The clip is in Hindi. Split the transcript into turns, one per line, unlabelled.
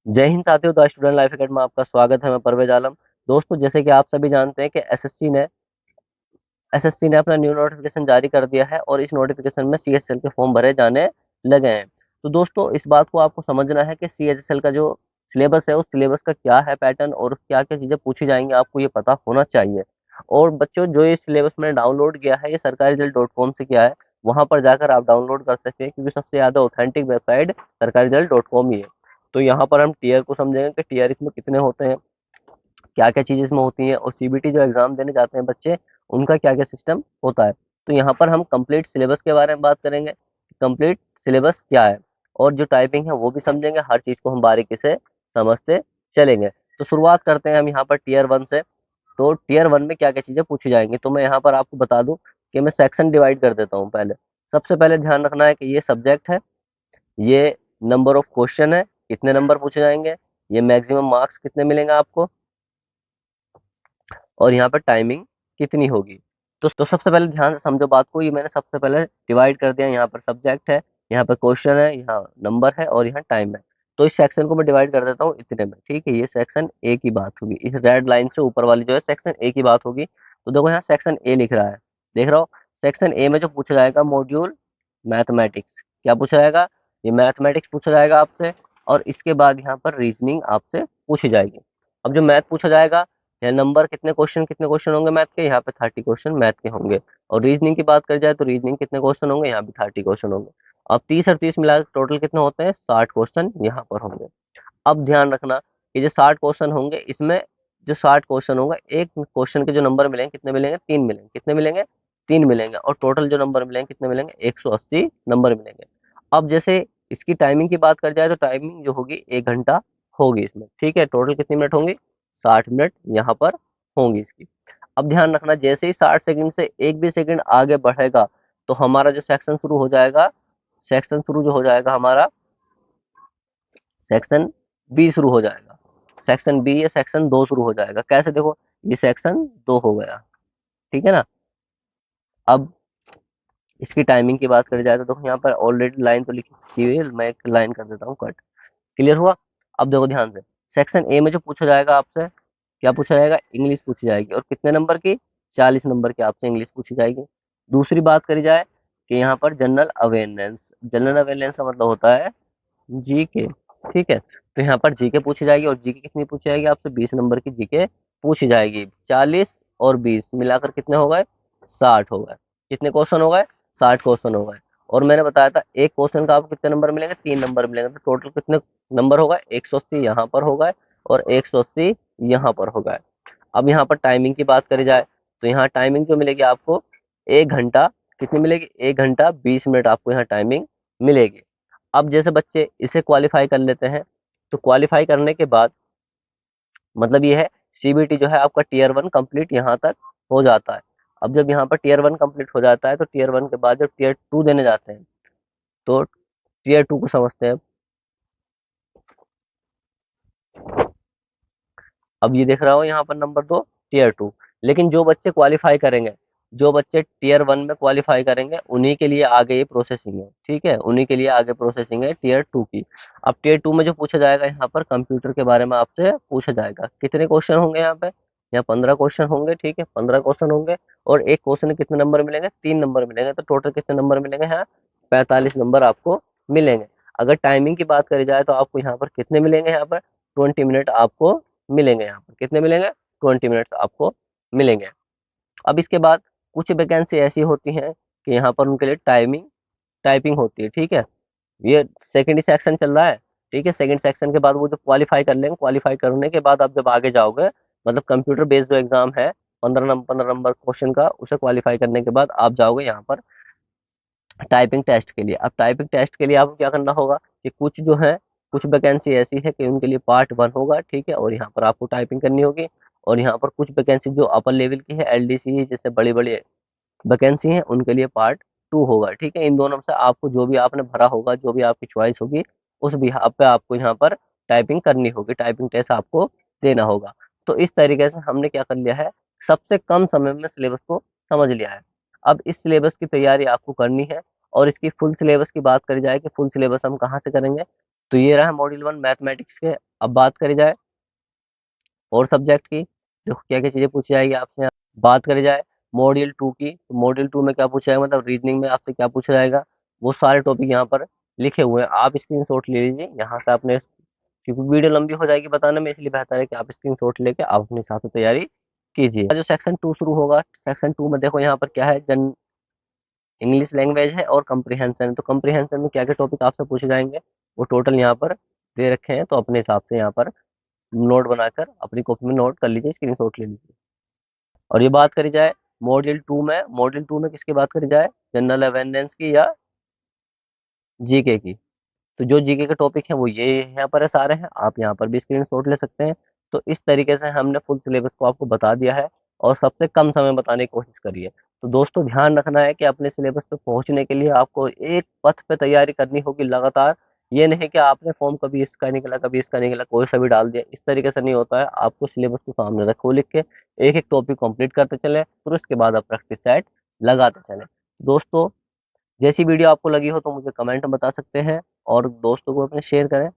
जय हिंद साथियों, द स्टूडेंट लाइफ एकेडमी में आपका स्वागत है। मैं परवेज आलम। दोस्तों, जैसे कि आप सभी जानते हैं कि एसएससी ने अपना न्यू नोटिफिकेशन जारी कर दिया है और इस नोटिफिकेशन में सीएचएसएल के फॉर्म भरे जाने लगे हैं। तो दोस्तों, इस बात को आपको समझना है कि सीएचएसएल का जो सिलेबस है उस सिलेबस का क्या है पैटर्न और क्या क्या चीजें पूछी जाएंगी, आपको ये पता होना चाहिए। और बच्चों, जो ये सिलेबस मैंने डाउनलोड किया है ये सरकारी रिजल्ट डॉट कॉम से किया है। वहां पर जाकर आप डाउनलोड कर सकते हैं, क्योंकि सबसे ज्यादा ऑथेंटिक वेबसाइट सरकारी रिजल्ट डॉट कॉम ही है। तो यहाँ पर हम टीयर को समझेंगे कि टीयर इसमें कितने होते हैं, क्या क्या चीजें इसमें होती हैं, और सीबीटी जो एग्जाम देने जाते हैं बच्चे, उनका क्या क्या सिस्टम होता है। तो यहाँ पर हम कंप्लीट सिलेबस के बारे में बात करेंगे, कंप्लीट सिलेबस क्या है, और जो टाइपिंग है वो भी समझेंगे। हर चीज को हम बारीकी से समझते चलेंगे। तो शुरुआत करते हैं हम यहाँ पर टीयर वन से। तो टीयर वन में क्या क्या चीजें पूछी जाएंगी, तो मैं यहाँ पर आपको बता दूं कि मैं सेक्शन डिवाइड कर देता हूँ। पहले सबसे पहले ध्यान रखना है कि ये सब्जेक्ट है, ये नंबर ऑफ क्वेश्चन है, कितने नंबर पूछे जाएंगे, ये मैक्सिमम मार्क्स कितने मिलेंगे आपको, और यहाँ पर टाइमिंग कितनी होगी। तो सबसे पहले ध्यान से समझो बात को। ये मैंने सबसे पहले डिवाइड कर दिया। यहाँ पर सब्जेक्ट है, यहाँ पर क्वेश्चन है, यहाँ नंबर है और यहाँ टाइम है। तो इस सेक्शन को मैं डिवाइड कर देता हूँ इतने में। ठीक है, ये सेक्शन ए की बात होगी। इस रेड लाइन से ऊपर वाली जो है सेक्शन ए की बात होगी। तो देखो यहाँ सेक्शन ए लिख रहा है, देख रहा हो। सेक्शन ए में जो पूछा जाएगा मॉड्यूल मैथमेटिक्स, क्या पूछा जाएगा, ये मैथमेटिक्स पूछा जाएगा आपसे। और इसके बाद यहाँ पर रीजनिंग आपसे पूछी जाएगी। अब जो मैथ पूछा जाएगा, यहाँ नंबर कितने क्वेश्चन होंगे मैथ के, यहाँ पे 30 क्वेश्चन मैथ के होंगे। और रीजनिंग की बात कर जाए तो रीजनिंग कितने क्वेश्चन होंगे, यहाँ भी 30 क्वेश्चन होंगे। अब 30 और 30 मिला टोटल कितने होते हैं, 60 क्वेश्चन यहाँ पर होंगे। अब ध्यान रखना कि जो 60 क्वेश्चन होंगे, इसमें जो 60 क्वेश्चन होगा, एक क्वेश्चन के जो नंबर मिलेंगे कितने मिलेंगे, 3 मिलेंगे। कितने मिलेंगे, 3 मिलेंगे। और टोटल जो नंबर मिलेंगे कितने मिलेंगे, 180 नंबर मिलेंगे। अब जैसे इसकी टाइमिंग की बात कर जाए तो टाइमिंग जो होगी 1 घंटा होगी इसमें। ठीक है, टोटल कितनी मिनट होंगी, 60 मिनट यहाँ पर होंगी इसकी। अब ध्यान रखना, जैसे ही 60 सेकंड से एक भी सेकंड आगे बढ़ेगा तो हमारा जो सेक्शन शुरू हो जाएगा, सेक्शन शुरू जो हो जाएगा हमारा, सेक्शन बी शुरू हो जाएगा। सेक्शन बी या सेक्शन दो शुरू हो जाएगा। कैसे, देखो ये सेक्शन दो हो गया, ठीक है ना। अब इसकी टाइमिंग की बात करी जाए तो देखो यहाँ पर ऑलरेडी लाइन तो लिखी हुई है, मैं एक लाइन कर देता हूँ कट। क्लियर हुआ। अब देखो ध्यान से, सेक्शन ए में जो पूछा जाएगा आपसे, क्या पूछा जाएगा, इंग्लिश पूछी जाएगी। और कितने नंबर की, 40 नंबर की आपसे इंग्लिश पूछी जाएगी। दूसरी बात करी जाए कि यहाँ पर जनरल अवेयरनेस, जनरल अवेयरनेस का मतलब होता है जीके। ठीक है, तो यहाँ पर जीके पूछी जाएगी। और जीके कितनी पूछी जाएगी आपसे, 20 नंबर की जीके पूछी जाएगी। 40 और 20 मिलाकर कितने हो गए, 60 हो गए। कितने क्वेश्चन हो गए, 60 क्वेश्चन हो गए। और मैंने बताया था एक क्वेश्चन का आपको कितने नंबर मिलेंगे, 3 नंबर मिलेंगे। तो टोटल कितने नंबर हो गए, 180 यहाँ पर हो गए और 180 यहाँ पर हो गए। अब यहाँ पर टाइमिंग की बात करी जाए तो यहाँ टाइमिंग जो मिलेगी आपको, 1 घंटा, कितनी मिलेगी, 1 घंटा 20 मिनट आपको यहाँ टाइमिंग मिलेगी। अब जैसे बच्चे इसे क्वालिफाई कर लेते हैं, तो क्वालिफाई करने के बाद मतलब ये है, सीबीटी जो है आपका टीयर वन कंप्लीट यहाँ तक हो जाता है। अब जब यहाँ पर टीयर वन कंप्लीट हो जाता है तो टीयर वन के बाद जब टीयर टू देने जाते हैं, तो टीयर टू को समझते हैं। अब ये देख रहा हो यहाँ पर नंबर 2, टीयर टू। लेकिन जो बच्चे क्वालिफाई करेंगे, जो बच्चे टीयर वन में क्वालिफाई करेंगे, उन्हीं के लिए आगे ये प्रोसेसिंग है। ठीक है, उन्हीं के लिए आगे प्रोसेसिंग है टीयर टू की। अब टीयर टू में जो पूछा जाएगा, यहाँ पर कंप्यूटर के बारे में आपसे पूछा जाएगा। कितने क्वेश्चन होंगे यहाँ पे, यहाँ 15 क्वेश्चन होंगे। ठीक है, 15 क्वेश्चन होंगे। और एक क्वेश्चन में कितने नंबर मिलेंगे, 3 नंबर मिलेंगे। तो टोटल कितने नंबर मिलेंगे, यहाँ 45 नंबर आपको मिलेंगे। अगर टाइमिंग की बात करी जाए तो आपको यहाँ पर कितने मिलेंगे, यहाँ पर 20 मिनट आपको मिलेंगे। यहाँ पर कितने मिलेंगे, 20 मिनट्स आपको मिलेंगे। अब इसके बाद कुछ वैकेंसी ऐसी होती हैं कि यहाँ पर उनके लिए टाइपिंग होती है। ठीक है, ये सेकेंड सेक्शन चल रहा है। ठीक है, सेकंड सेक्शन के बाद वो जो क्वालिफाई कर लेंगे, क्वालिफाई करने के बाद आप जब आगे जाओगे, मतलब कंप्यूटर बेस्ड जो एग्जाम है, 15 नंबर क्वेश्चन का, उसे क्वालिफाई करने के बाद आप जाओगे यहाँ पर टाइपिंग टेस्ट के लिए। अब टाइपिंग टेस्ट के लिए आपको क्या करना होगा कि कुछ जो है, कुछ वैकेंसी ऐसी है कि उनके लिए पार्ट 1 होगा। ठीक है, और यहाँ पर आपको टाइपिंग करनी होगी। और यहाँ पर कुछ वैकेंसी जो अपर लेवल की है, एलडीसी जैसे बड़ी बड़ी वैकेंसी है, उनके लिए पार्ट 2 होगा। ठीक है, इन दोनों में से आपको जो भी आपने भरा होगा, जो भी आपकी चॉइस होगी, उस बिहाफ पे आपको यहाँ पर टाइपिंग करनी होगी, टाइपिंग टेस्ट आपको देना होगा। तो इस तरीके से हमने क्या कर लिया है, सबसे कम समय में सिलेबस को समझ लिया है। अब इस सिलेबस की तैयारी आपको करनी है। और इसकी फुल सिलेबस की बात करी जाए कि फुल सिलेबस हम कहाँ से करेंगे, तो ये रहा मॉड्यूल 1 मैथमेटिक्स के अब बात करी जाए और सब्जेक्ट की, देखो क्या क्या चीजें पूछी जाएगी आपसे यहाँ। बात करी जाए मॉड्यूल 2 की, तो मॉड्यूल 2 में क्या पूछा जाएगा, मतलब रीजनिंग में आपसे क्या पूछा जाएगा, वो सारे टॉपिक यहाँ पर लिखे हुए हैं। आप स्क्रीनशॉट ले लीजिए यहाँ से आपने, क्योंकि वीडियो लंबी हो जाएगी बताने में, इसलिए बेहतर है कि आप स्क्रीनशॉट लेके आप अपने हिसाब से तैयारी कीजिए। जो सेक्शन 2 शुरू होगा, सेक्शन 2 में देखो यहाँ पर क्या है, जन इंग्लिश लैंग्वेज है और कंप्रीहेंशन। तो कंप्रीहेंशन में क्या क्या टॉपिक आपसे पूछे जाएंगे, वो टोटल यहाँ पर दे रखे हैं, तो अपने हिसाब से यहाँ पर नोट बनाकर अपनी कॉपी में नोट कर लीजिए, स्क्रीनशॉट ले लीजिए। और ये बात करी जाए मॉड्यूल 2 में किसकी बात करी जाए, जनरल अवेयरनेस की या जीके की। तो जो जीके के टॉपिक हैं वो ये यहाँ पर है सारे हैं, आप यहाँ पर भी स्क्रीनशॉट ले सकते हैं। तो इस तरीके से हमने फुल सिलेबस को आपको बता दिया है और सबसे कम समय में बताने की कोशिश करी है। तो दोस्तों ध्यान रखना है कि अपने सिलेबस पे पहुंचने के लिए आपको एक पथ पे तैयारी करनी होगी लगातार। ये नहीं कि आपने फॉर्म कभी इसका निकला कभी इसका निकला कोई सा भी डाल दिया, इस तरीके से नहीं होता है। आपको सिलेबस को सामने रखो लिख के, एक एक टॉपिक कंप्लीट करते चले, फिर उसके बाद आप प्रैक्टिस सेट लगाते चले। दोस्तों जैसी वीडियो आपको लगी हो तो मुझे कमेंट में बता सकते हैं और दोस्तों को अपने शेयर करें।